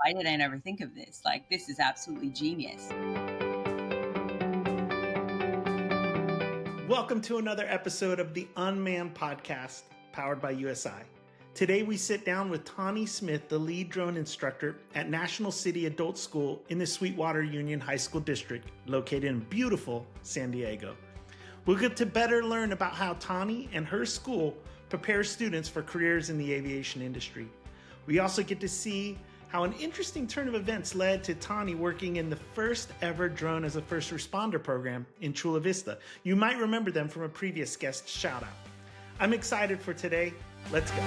why did I never think of this? Like, this is absolutely genius. Welcome to another episode of the Unmanned podcast, powered by USI. Today we sit down with Tonie Smith, the lead drone instructor at National City Adult School in the Sweetwater Union High School District, located in beautiful San Diego. We'll get to better learn about how Tonie and her school prepares students for careers in the aviation industry. We also get to see how an interesting turn of events led to Tonie working in the first ever drone as a first responder program in Chula Vista. You might remember them from a previous guest shout out. I'm excited for today. Let's go.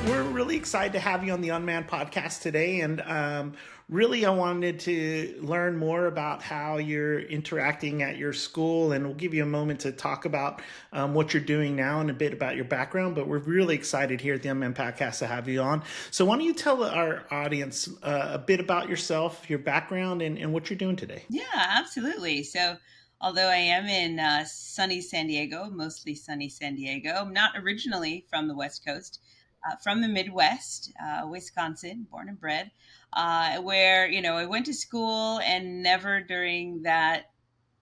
We're really excited to have you on the Unmanned podcast today. And really, I wanted to learn more about how you're interacting at your school. And we'll give you a moment to talk about what you're doing now and a bit about your background. But we're really excited here at the Unmanned podcast to have you on. So why don't you tell our audience a bit about yourself, your background, and what you're doing today? Yeah, absolutely. So although I am in sunny San Diego, mostly sunny San Diego, I'm not originally from the West Coast. From the Midwest, Wisconsin, born and bred, where, I went to school, and never during that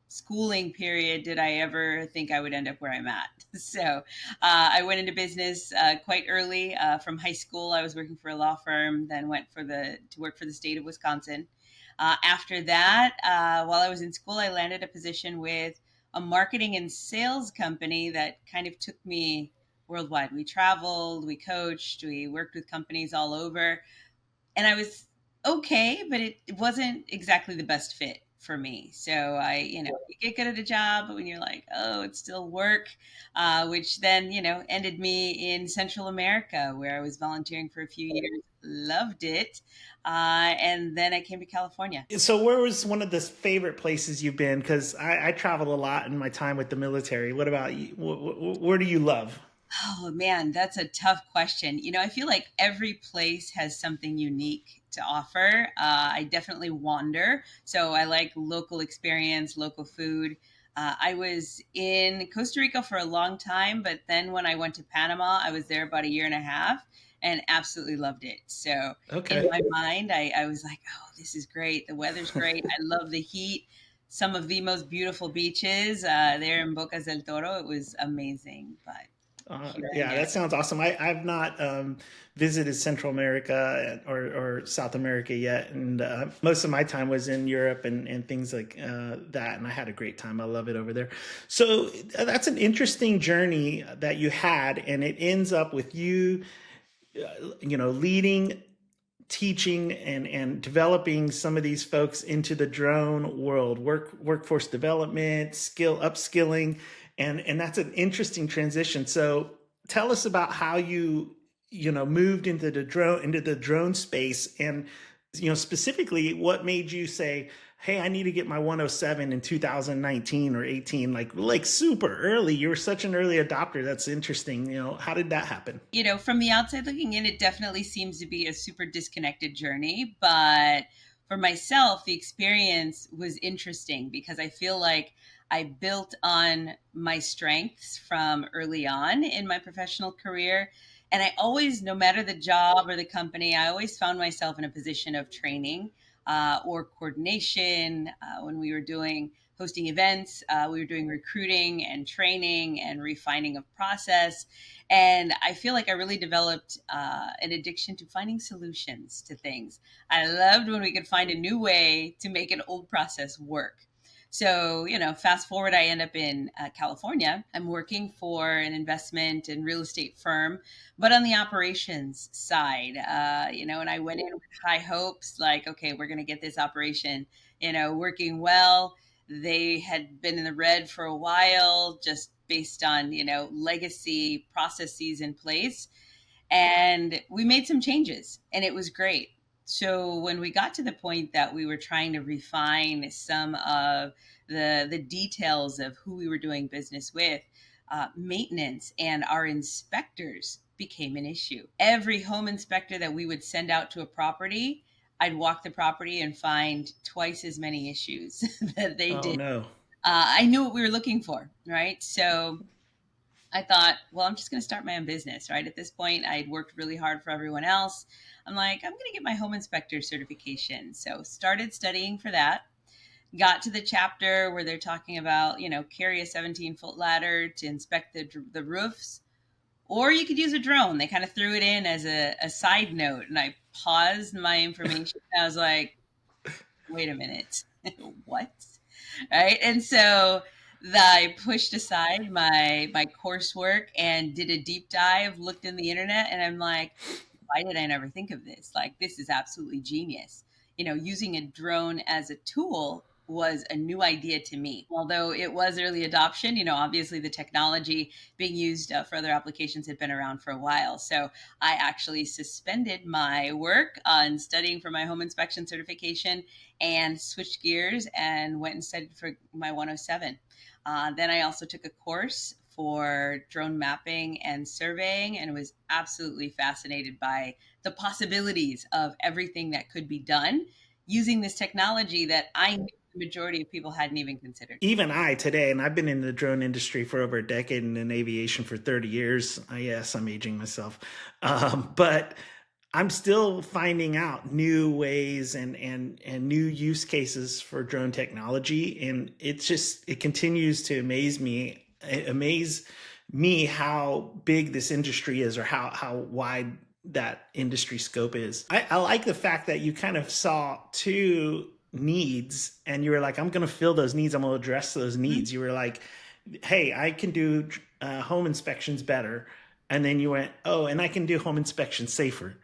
schooling period did I ever think I would end up where I'm at. So I went into business quite early. From high school, I was working for a law firm, then went to work for the state of Wisconsin. After that, while I was in school, I landed a position with a marketing and sales company that kind of took me worldwide. We traveled, we coached, we worked with companies all over. And I was okay, but it wasn't exactly the best fit for me. So you get good at a job, but when you're like, oh, it's still work, which then, ended me in Central America, where I was volunteering for a few years, loved it. And then I came to California. So where was one of the favorite places you've been? Because I traveled a lot in my time with the military. What about you? Where do you love? Oh man, that's a tough question. I feel like every place has something unique to offer. I definitely wander, so I like local experience, local food. I was in Costa Rica for a long time, but then when I went to Panama, I was there about a year and a half and absolutely loved it. So in my mind, I was like, oh, this is great. The weather's great. I love the heat. Some of the most beautiful beaches there in Bocas del Toro. It was amazing, but yeah, that sounds awesome. I've not visited Central America or South America yet. And most of my time was in Europe and things like that. And I had a great time. I love it over there. So that's an interesting journey that you had. And it ends up with you, leading, teaching and developing some of these folks into the drone world, workforce development, upskilling. And that's an interesting transition. So tell us about how you moved into the drone space, and specifically what made you say, hey, I need to get my 107 in 2019 or 18, like super early. You were such an early adopter. That's interesting. How did that happen? From the outside looking in, it definitely seems to be a super disconnected journey. But for myself, the experience was interesting because I feel like I built on my strengths from early on in my professional career. And I always, no matter the job or the company, I always found myself in a position of training or coordination. When we were hosting events, we were doing recruiting and training and refining of process. And I feel like I really developed an addiction to finding solutions to things. I loved when we could find a new way to make an old process work. So, fast forward, I end up in California. I'm working for an investment and real estate firm, but on the operations side, and I went in with high hopes, like, okay, we're going to get this operation, working well. They had been in the red for a while, just based on, legacy processes in place. And we made some changes, and it was great. So when we got to the point that we were trying to refine some of the details of who we were doing business with, maintenance and our inspectors became an issue. Every home inspector that we would send out to a property, I'd walk the property and find twice as many issues that they did. No. I knew what we were looking for, right? So I thought, well, I'm just going to start my own business, right? At this point, I had worked really hard for everyone else. I'm like, I'm going to get my home inspector certification. So started studying for that. Got to the chapter where they're talking about, carry a 17-foot ladder to inspect the roofs, or you could use a drone. They kind of threw it in as a side note, and I paused my information. I was like, wait a minute, what? Right? And so I pushed aside my coursework and did a deep dive, looked in the internet, and I'm like, why did I never think of this? Like, this is absolutely genius. Using a drone as a tool was a new idea to me. Although it was early adoption, obviously the technology being used for other applications had been around for a while. So I actually suspended my work on studying for my home inspection certification and switched gears and went and studied for my 107. Then I also took a course for drone mapping and surveying and was absolutely fascinated by the possibilities of everything that could be done using this technology that I knew the majority of people hadn't even considered. Even I today, and I've been in the drone industry for over a decade and in aviation for 30 years. Yes, I'm aging myself. But I'm still finding out new ways and new use cases for drone technology. And it continues to amaze me how big this industry is, or how wide that industry scope is. I like the fact that you kind of saw two needs and you were like, I'm going to fill those needs. I'm going to address those needs. You were like, hey, I can do home inspections better. And then you went, oh, and I can do home inspections safer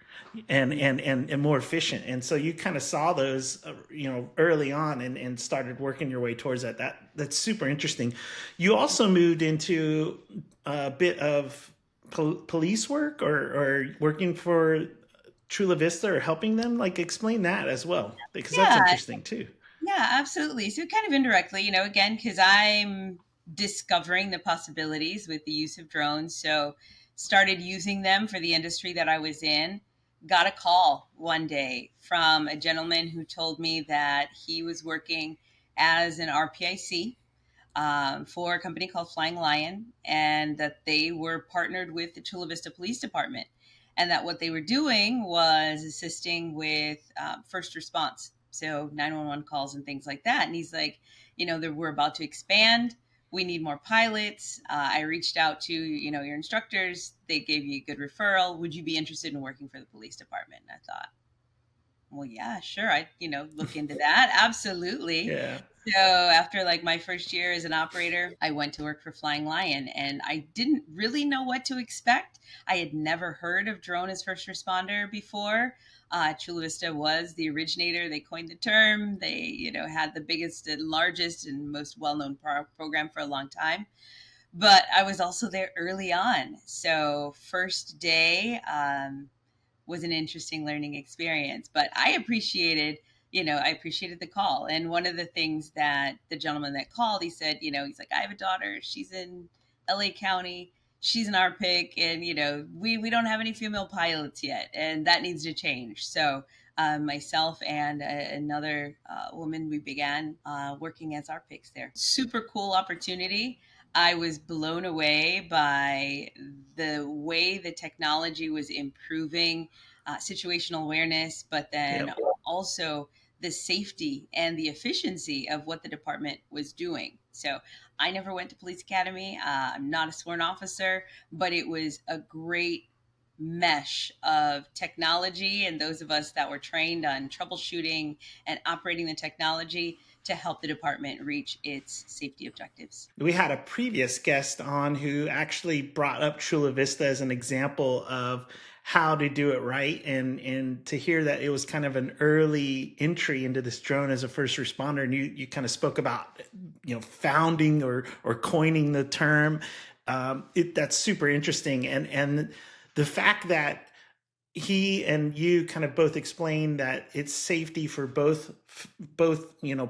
and more efficient. And so you kind of saw those, early on, and started working your way towards that. That's super interesting. You also moved into a bit of police work, or working for Chula Vista, or helping them. Like, explain that as well, because that's Yeah, interesting too. yeah, absolutely. So kind of indirectly, again, because I'm discovering the possibilities with the use of drones. So started using them for the industry that I was in. Got a call one day from a gentleman who told me that he was working as an RPIC for a company called Flying Lion, and that they were partnered with the Chula Vista Police Department, and that what they were doing was assisting with first response, so 911 calls and things like that. And he's like, we're about to expand. We need more pilots. I reached out to your instructors. They gave you a good referral. Would you be interested in working for the police department? And I thought, well, yeah, sure. I, look into that. Absolutely. Yeah. So after like my first year as an operator, I went to work for Flying Lion, and I didn't really know what to expect. I had never heard of drone as first responder before. Chula Vista was the originator. They coined the term. They, had the biggest and largest and most well-known program for a long time. But I was also there early on. So first day, was an interesting learning experience. But I appreciated the call. And one of the things that the gentleman that called, he said, he's like, I have a daughter. She's in LA County. She's an our pick. And, we don't have any female pilots yet. And that needs to change. So myself and another woman, we began working as our picks there. Super cool opportunity. I was blown away by the way the technology was improving situational awareness, but then Yep. also the safety and the efficiency of what the department was doing. So I never went to police academy. I'm not a sworn officer, but it was a great mesh of technology and those of us that were trained on troubleshooting and operating the technology to help the department reach its safety objectives. We had a previous guest on who actually brought up Chula Vista as an example of how to do it right, and to hear that it was kind of an early entry into this drone as a first responder. And you kind of spoke about founding or coining the term. That's super interesting, and the fact that he and you kind of both explained that it's safety for both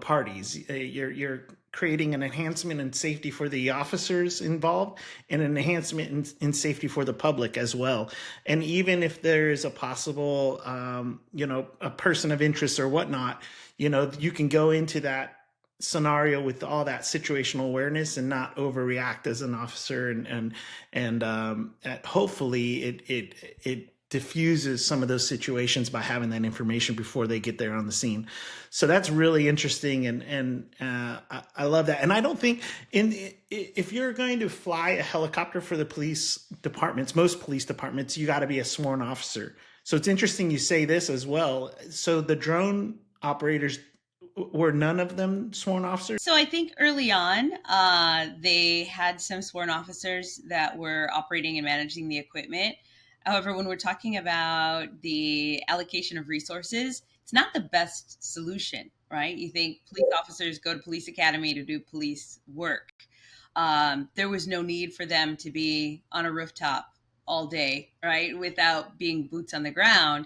parties. You're creating an enhancement in safety for the officers involved, and an enhancement in safety for the public as well. And even if there's a possible a person of interest or whatnot, you can go into that scenario with all that situational awareness and not overreact as an officer, and hopefully it diffuses some of those situations by having that information before they get there on the scene. So that's really interesting, and I love that. And I don't think if you're going to fly a helicopter for the police departments, most police departments, you got to be a sworn officer. So it's interesting you say this as well. So the drone operators, were none of them sworn officers? So I think early on, they had some sworn officers that were operating and managing the equipment. However, when we're talking about the allocation of resources, it's not the best solution, right? You think police officers go to police academy to do police work. There was no need for them to be on a rooftop all day, right? Without being boots on the ground.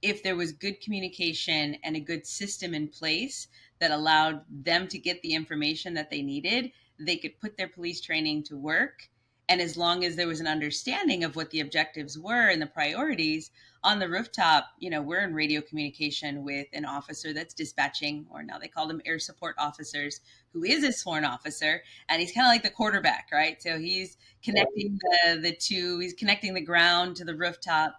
If there was good communication and a good system in place that allowed them to get the information that they needed, they could put their police training to work. And as long as there was an understanding of what the objectives were and the priorities on the rooftop, we're in radio communication with an officer that's dispatching, or now they call them air support officers, who is a sworn officer. And he's kind of like the quarterback, right? So he's connecting the two, he's connecting the ground to the rooftop.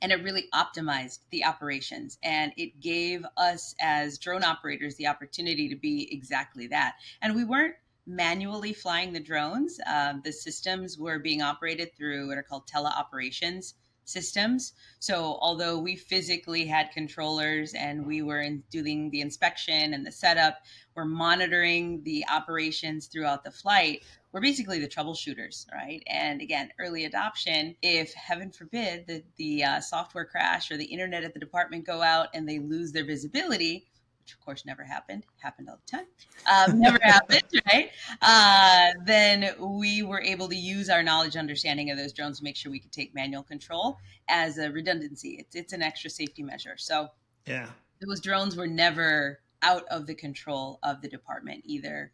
And it really optimized the operations. And it gave us as drone operators the opportunity to be exactly that. And we weren't manually flying the drones. The systems were being operated through what are called teleoperations systems. So although we physically had controllers and we were doing the inspection and the setup, we're monitoring the operations throughout the flight. We're basically the troubleshooters, right? And again, early adoption, if heaven forbid the software crash or the internet at the department go out and they lose their visibility, which of course never happened all the time, never happened, right? Then we were able to use our knowledge, understanding of those drones to make sure we could take manual control as a redundancy. It's an extra safety measure. So yeah, those drones were never out of the control of the department, either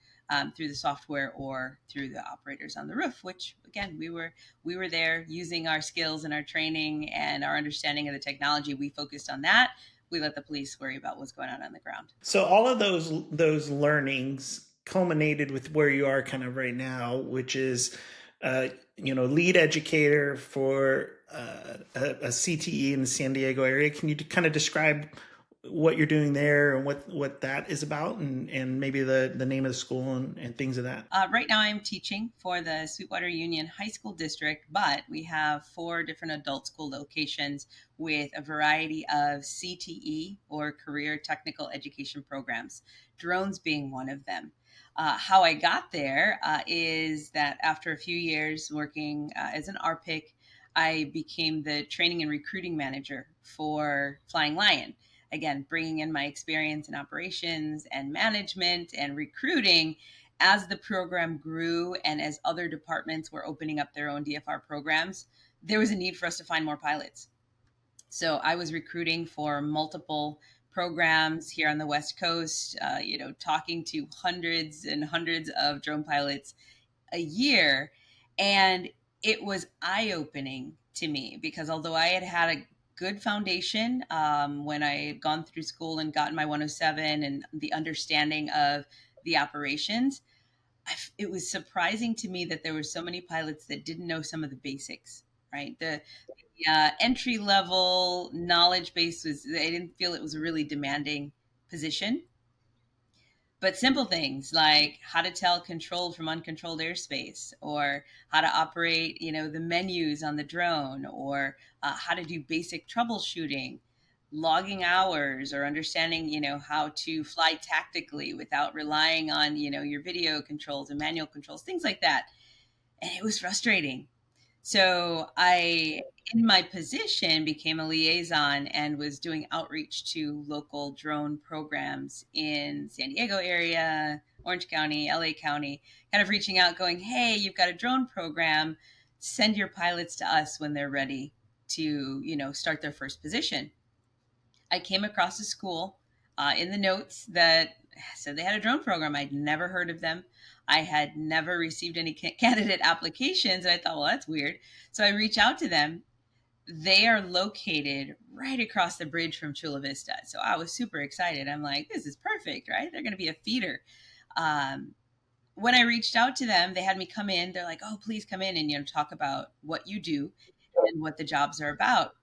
through the software or through the operators on the roof, which again, we were there using our skills and our training and our understanding of the technology. We focused on that. We let the police worry about what's going on the ground. So all of those learnings culminated with where you are kind of right now, which is lead educator for a CTE in the San Diego area. Can you kind of describe what you're doing there and what that is about, and maybe the name of the school and things of that? Right now I'm teaching for the Sweetwater Union High School District, but we have 4 different adult school locations with a variety of CTE or career technical education programs, drones being one of them. How I got there is that after a few years working as an RPIC, I became the training and recruiting manager for Flying Lion. Again, bringing in my experience in operations and management and recruiting as the program grew and as other departments were opening up their own DFR programs, there was a need for us to find more pilots. So I was recruiting for multiple programs here on the West Coast, talking to hundreds and hundreds of drone pilots a year. And it was eye-opening to me because although I had a good foundation when I had gone through school and gotten my 107 and the understanding of the operations, it was surprising to me that there were so many pilots that didn't know some of the basics, right? The entry level knowledge base I didn't feel it was a really demanding position. But simple things like how to tell controlled from uncontrolled airspace, or how to operate, the menus on the drone, or how to do basic troubleshooting, logging hours, or understanding, how to fly tactically without relying on, your video controls and manual controls, things like that. And it was frustrating. So I, in my position, became a liaison and was doing outreach to local drone programs in San Diego area, Orange County, LA County, kind of reaching out going, hey, you've got a drone program, send your pilots to us when they're ready to, start their first position. I came across a school in the notes that said they had a drone program. I'd never heard of them. I had never received any candidate applications. And I thought, well, that's weird. So I reached out to them. they are located right across the bridge from Chula Vista. So I was super excited. I'm like, this is perfect, right? They're going to be a feeder. Um, when I reached out to them, they had me come in. They're like, oh, please come in and, talk about what you do and what the jobs are about.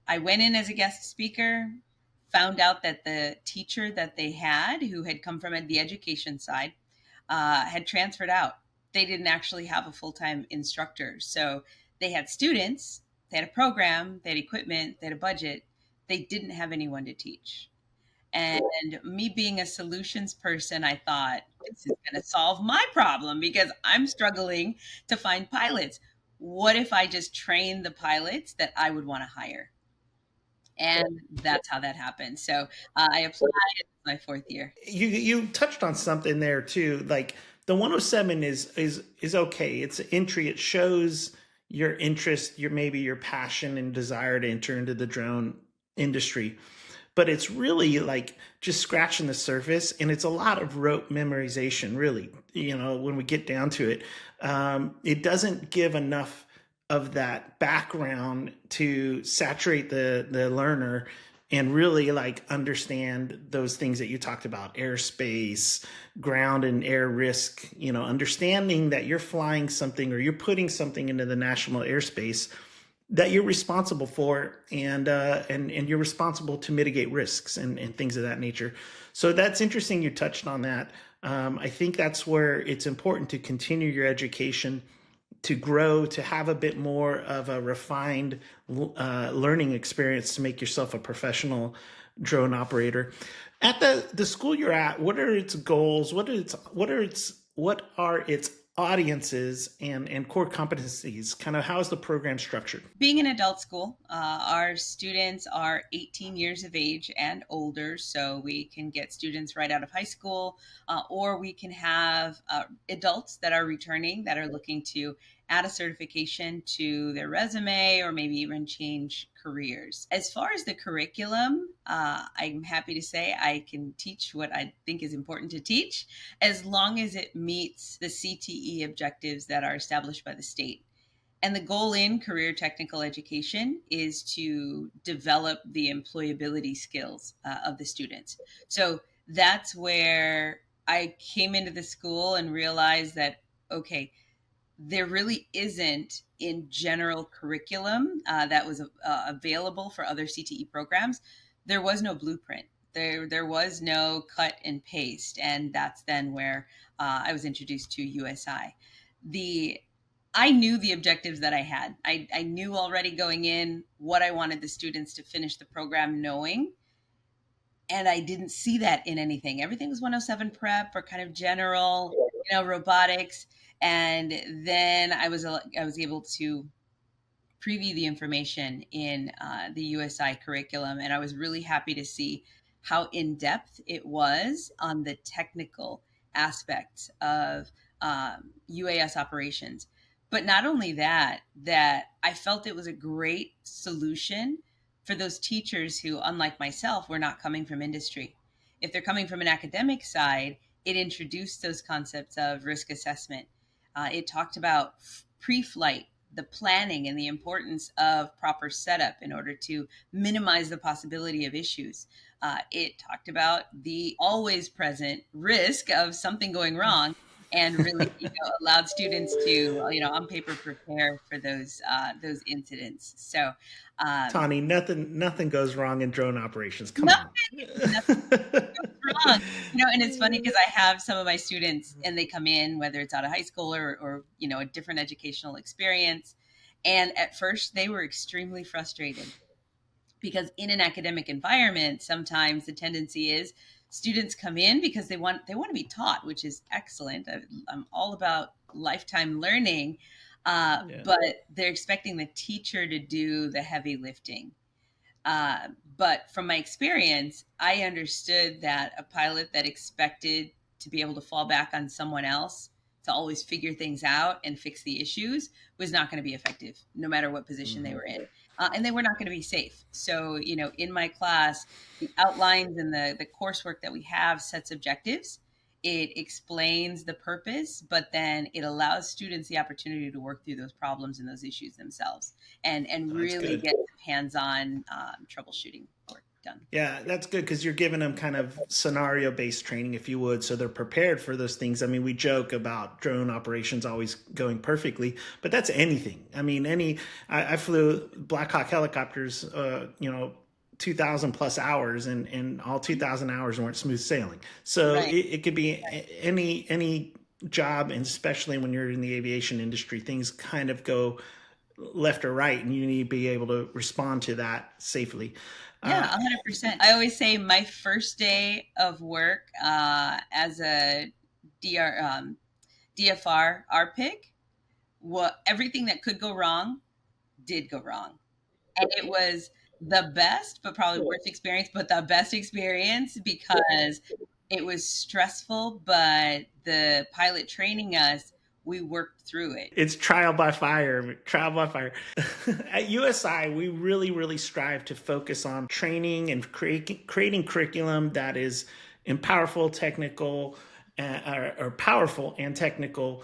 I went in as a guest speaker, found out that the teacher that they had, who had come from the education side, had transferred out. They didn't actually have a full time instructor. So they had students, they had a program, they had equipment, they had a budget. They didn't have anyone to teach. And me being a solutions person, I thought this is going to solve my problem because I'm struggling to find pilots. What if I just train the pilots that I would want to hire? And that's how that happened. So I applied my fourth year. You touched on something there too. Like the 107 is okay. It's an entry. It shows your interest, your maybe your passion and desire to enter into the drone industry. But it's really like just scratching the surface, and it's a lot of rote memorization. Really, when we get down to it, it doesn't give enough of that background to saturate the learner and really like understand those things that you talked about: airspace, ground and air risk, understanding that you're flying something or you're putting something into the national airspace that you're responsible for, and you're responsible to mitigate risks and things of that nature. So that's interesting you touched on that. I think that's where it's important to continue your education, to grow, to have a bit more of a refined learning experience to make yourself a professional drone operator. At the school you're at, what are its goals? What are its audiences and core competencies? Kind of how is the program structured? Being an adult school, our students are 18 years of age and older, so we can get students right out of high school, or we can have adults that are returning that are looking to add a certification to their resume or maybe even change careers. As far as the curriculum, I'm happy to say I can teach what I think is important to teach as long as it meets the CTE objectives that are established by the state. And the goal in career technical education is to develop the employability skills of the students. So that's where I came into the school and realized that, okay, there really isn't in general curriculum that was available for other CTE programs. There was no blueprint. There was no cut and paste, and that's then where I was introduced to USI. The I knew the objectives that I had. I knew already going in what I wanted the students to finish the program knowing, and I didn't see that in anything. Everything was 107 prep or kind of general, robotics. And then I was able to preview the information in the USI curriculum, and I was really happy to see how in depth it was on the technical aspects of UAS operations. But not only that, that I felt it was a great solution for those teachers who, unlike myself, were not coming from industry. If they're coming from an academic side, it introduced those concepts of risk assessment. It talked about pre-flight, the planning and the importance of proper setup in order to minimize the possibility of issues. It talked about the always present risk of something going wrong, and really allowed students to on paper prepare for those incidents. So Tawny, nothing goes wrong in drone operations. Come nothing, on. nothing wrong. And it's funny because I have some of my students and they come in, whether it's out of high school or a different educational experience. And at first they were extremely frustrated because in an academic environment, sometimes the tendency is students come in because they want to be taught, which is excellent. I'm all about lifetime learning, Yeah. but they're expecting the teacher to do the heavy lifting. But from my experience, I understood that a pilot that expected to be able to fall back on someone else to always figure things out and fix the issues was not going to be effective, no matter what position they were in. And they were not going to be safe. So, in my class, the outlines and the coursework that we have sets objectives. it explains the purpose, but then it allows students the opportunity to work through those problems and those issues themselves, and That's really good. get hands-on troubleshooting work done. Yeah, that's good because you're giving them kind of scenario based training, if you would, so they're prepared for those things. I mean, we joke about drone operations always going perfectly, but that's anything. I mean, I flew Black Hawk helicopters, 2,000 plus hours, and all 2,000 hours weren't smooth sailing. So Right. it could be any job, and especially when you're in the aviation industry, things kind of go left or right, and you need to be able to respond to that safely. Yeah, Uh, 100%. I always say my first day of work as a DFR RPIC, what everything that could go wrong did go wrong. And it was the best, but probably worst experience, but the best experience because it was stressful, but the pilot training us, we worked through it. It's trial by fire, trial by fire. At USI, we really, really strive to focus on training and creating curriculum that is powerful, technical, or powerful and technical,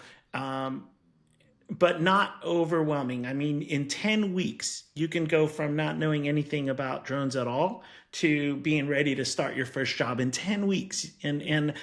but not overwhelming. I mean, in 10 weeks, you can go from not knowing anything about drones at all to being ready to start your first job in 10 weeks. And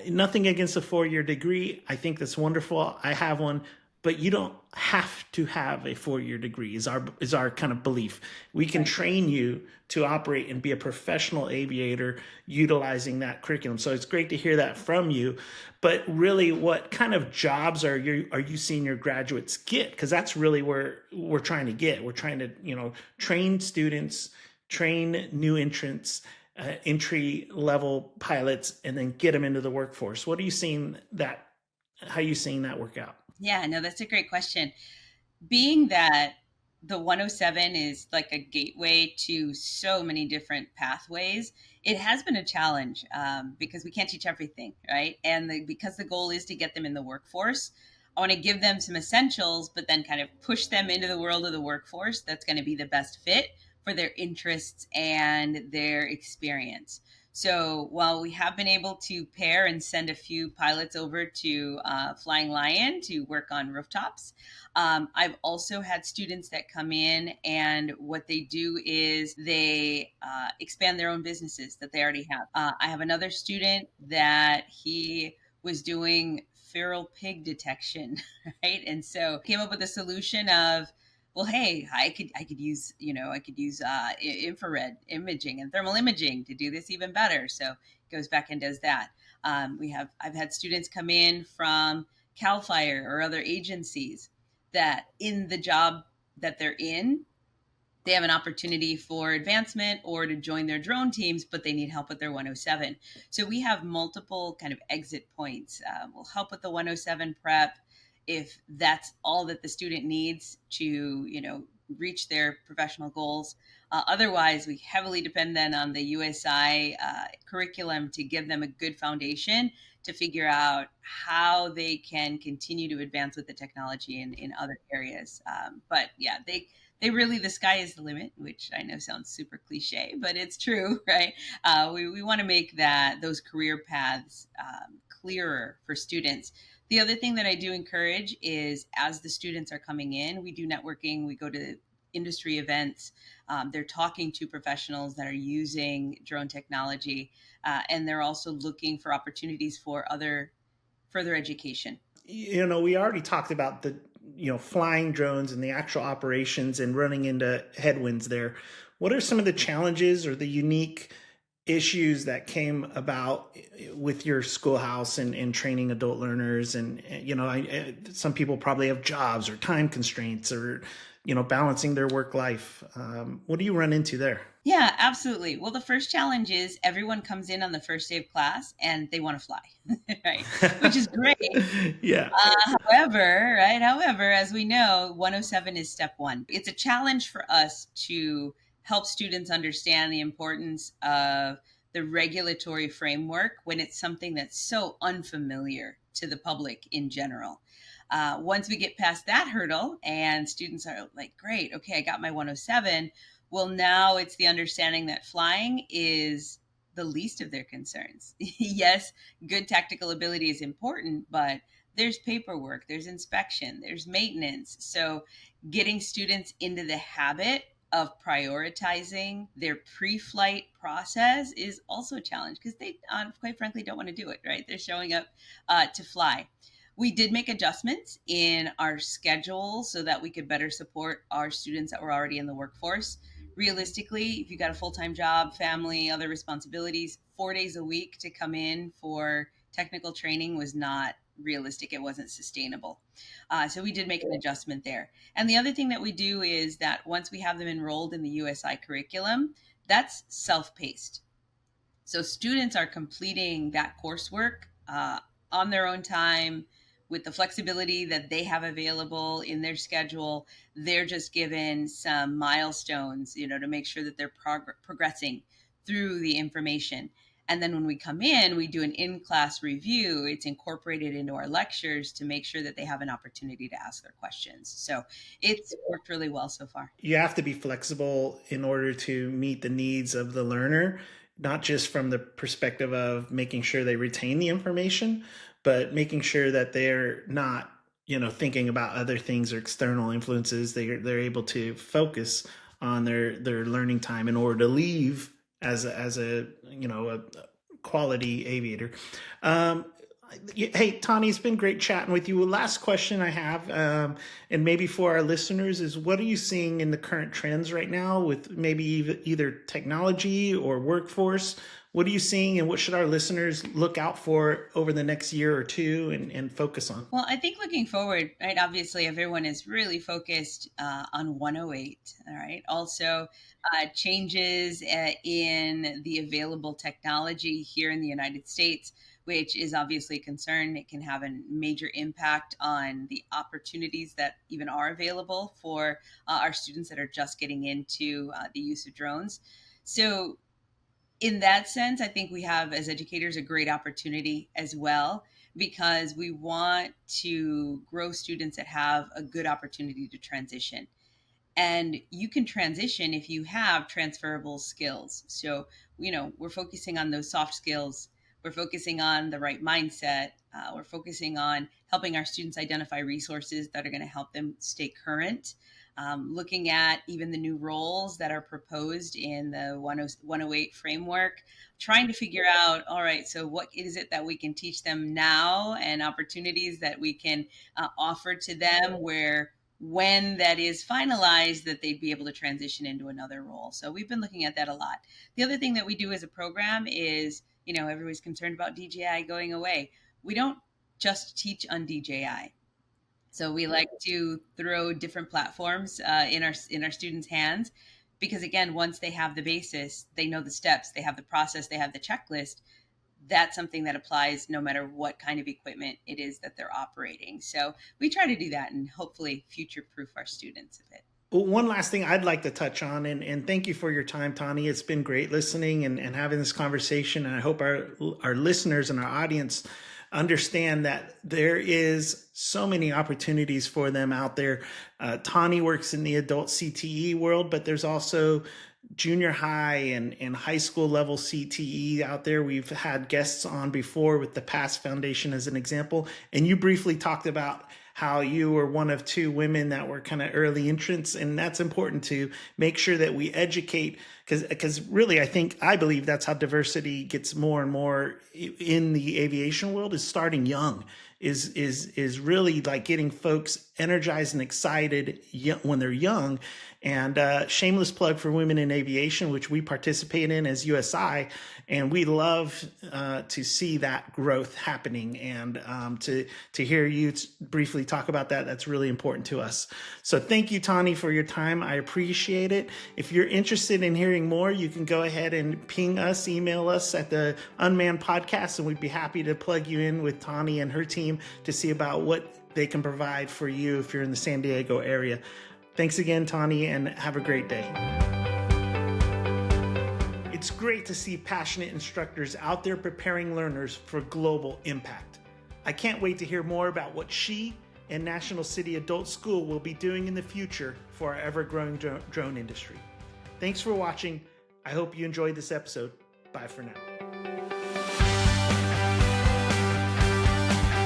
nothing against a 4-year degree. I think that's wonderful. I have one, but you don't have to have a 4-year degree. Is our kind of belief. We can Right. train you to operate and be a professional aviator utilizing that curriculum. So it's great to hear that from you. But really, what kind of jobs are you seeing your graduates get? Because that's really where we're trying to get. We're trying to train students, train new entrants, entry level pilots, and then get them into the workforce. What are you seeing that? How are you seeing that work out? Yeah, no, that's a great question. Being that the 107 is like a gateway to so many different pathways, it has been a challenge because we can't teach everything, right? And because the goal is to get them in the workforce, I want to give them some essentials, but then kind of push them into the world of the workforce that's going to be the best fit for their interests and their experience. So while we have been able to pair and send a few pilots over to Flying Lion to work on rooftops, I've also had students that come in, and what they do is they expand their own businesses that they already have. I have another student that he was doing feral pig detection, right? And so came up with a solution of, well, hey, I could use infrared imaging and thermal imaging to do this even better. So goes back and does that. I've had students come in from Cal Fire or other agencies that in the job that they're in, they have an opportunity for advancement or to join their drone teams, but they need help with their 107. So we have multiple kind of exit points. We'll help with the 107 prep if that's all that the student needs to, reach their professional goals. Otherwise, we heavily depend then on the USI curriculum to give them a good foundation to figure out how they can continue to advance with the technology in other areas. But yeah, they really, the sky is the limit, which I know sounds super cliche, but it's true, right? We want to make those career paths clearer for students. The other thing that I do encourage is as the students are coming in, we do networking, we go to industry events. They're talking to professionals that are using drone technology, and they're also looking for opportunities for other further education. We already talked about the flying drones and the actual operations and running into headwinds there. What are some of the challenges or the unique issues that came about with your schoolhouse and training adult learners? And some people probably have jobs or time constraints or balancing their work life. What do you run into there? Yeah, absolutely. Well, the first challenge is everyone comes in on the first day of class and they want to fly, right? Which is great. Yeah. However, as we know, 107 is step one. It's a challenge for us to help students understand the importance of the regulatory framework when it's something that's so unfamiliar to the public in general. Once we get past that hurdle and students are like, great, okay, I got my 107. Well, now it's the understanding that flying is the least of their concerns. Yes, good tactical ability is important, but there's paperwork, there's inspection, there's maintenance. So getting students into the habit of prioritizing their pre-flight process is also a challenge because they, quite frankly, don't want to do it, right? They're showing up to fly. We did make adjustments in our schedule so that we could better support our students that were already in the workforce. Realistically, if you got a full-time job, family, other responsibilities, 4 days a week to come in for technical training was not realistic. It wasn't sustainable. So we did make an adjustment there. And the other thing that we do is that once we have them enrolled in the USI curriculum, that's self-paced. So students are completing that coursework on their own time with the flexibility that they have available in their schedule. They're just given some milestones, to make sure that they're progressing through the information. And then when we come in, we do an in-class review. It's incorporated into our lectures to make sure that they have an opportunity to ask their questions. So it's worked really well so far. You have to be flexible in order to meet the needs of the learner, not just from the perspective of making sure they retain the information, but making sure that they're not, thinking about other things or external influences. They're able to focus on their learning time in order to leave as a quality aviator. Hey, Tonie, it's been great chatting with you. Last question I have, and maybe for our listeners, is what are you seeing in the current trends right now with maybe either technology or workforce? What are you seeing, and what should our listeners look out for over the next year or two and focus on? Well, I think looking forward, right, obviously everyone is really focused on 108, all right? Also, changes in the available technology here in the United States, which is obviously a concern. It can have a major impact on the opportunities that even are available for our students that are just getting into the use of drones. So in that sense, I think we have, as educators, a great opportunity as well, because we want to grow students that have a good opportunity to transition. And you can transition if you have transferable skills. So, we're focusing on those soft skills. We're focusing on the right mindset. We're focusing on helping our students identify resources that are going to help them stay current. Looking at even the new roles that are proposed in the 108 framework, trying to figure out, all right, so what is it that we can teach them now and opportunities that we can offer to them where when that is finalized, that they'd be able to transition into another role. So we've been looking at that a lot. The other thing that we do as a program is, everybody's concerned about DJI going away. We don't just teach on DJI. So we like to throw different platforms in our students' hands, because again, once they have the basis, they know the steps, they have the process, they have the checklist. That's something that applies no matter what kind of equipment it is that they're operating. So we try to do that and hopefully future-proof our students a bit. Well, one last thing I'd like to touch on, and thank you for your time, Tonie. It's been great listening and having this conversation. And I hope our listeners and our audience understand that there is so many opportunities for them out there. Tonie works in the adult CTE world, but there's also junior high and high school level CTE out there. We've had guests on before with the PASS Foundation as an example. And you briefly talked about how you were one of two women that were kind of early entrants. And that's important to make sure that we educate, because really, I believe that's how diversity gets more and more in the aviation world, is starting young, is really like getting folks energized and excited when they're young. And shameless plug for Women in Aviation, which we participate in as USI. And we love to see that growth happening, and to hear you briefly talk about that. That's really important to us. So thank you, Tonie, for your time. I appreciate it. If you're interested in hearing more, you can go ahead and ping us, email us at the Unmanned Podcast, and we'd be happy to plug you in with Tonie and her team to see about what they can provide for you if you're in the San Diego area. Thanks again, Tonie, and have a great day. It's great to see passionate instructors out there preparing learners for global impact. I can't wait to hear more about what she and National City Adult School will be doing in the future for our ever-growing drone industry. Thanks for watching. I hope you enjoyed this episode. Bye for now.